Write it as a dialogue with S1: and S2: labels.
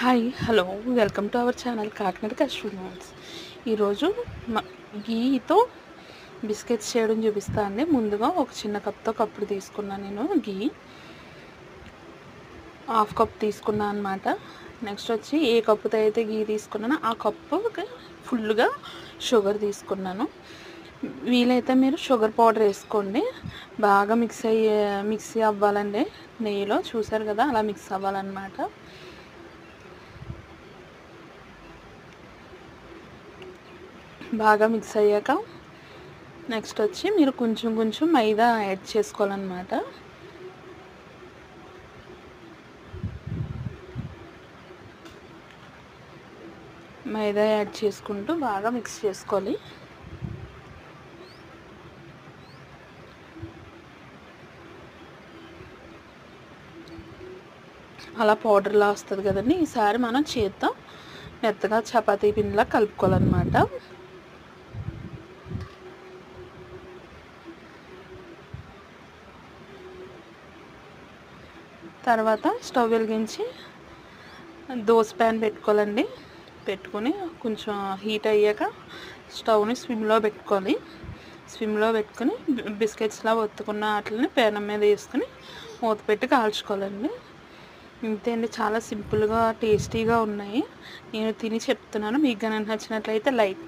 S1: Hi hello welcome to our channel Kakinada customers. ఈరోజు గీతో biscuits చేయడం చూపిస్తా అండి. ముందుగా ఒక చిన్న కప్పుడు తీసుకున్నాను. నేను గీ హాఫ్ కప్ తీసుకున్నాను అనమాట. నెక్స్ట్ వచ్చి ఏ కప్పుతో అయితే గీ తీసుకున్నానో ఆ కప్పుకి ఫుల్గా షుగర్ తీసుకున్నాను. వీలైతే మీరు షుగర్ పౌడర్ వేసుకోండి. బాగా మిక్సీ అవ్వాలండి నెయ్యిలో. చూసారు కదా, అలా మిక్స్ అవ్వాలన్నమాట. బాగా మిక్స్ అయ్యాక నెక్స్ట్ వచ్చి మీరు కొంచెం మైదా యాడ్ చేసుకోవాలన్నమాట. మైదా యాడ్ చేసుకుంటూ బాగా మిక్స్ చేసుకోవాలి. అలా పౌడర్లా వస్తుంది కదండి. ఈసారి మనం చేత్తో మెత్తగా చపాతీ పిండిలా కలుపుకోవాలన్నమాట. తర్వాత స్టవ్ వెలిగించి దోశ ప్యాన్ పెట్టుకోవాలండి. పెట్టుకొని కొంచెం హీట్ అయ్యాక స్టవ్ని స్విమ్లో పెట్టుకోవాలి. స్విమ్లో పెట్టుకొని బిస్కెట్స్లా ఒత్తుకున్న వాటిని ప్యాన్ మీద వేసుకొని మూత పెట్టి కాల్చుకోవాలండి. ఇంతే అండి, చాలా సింపుల్గా టేస్టీగా ఉన్నాయి. నేను తిని చెప్తున్నాను. మీకు కనుక నచ్చినట్లయితే లైక్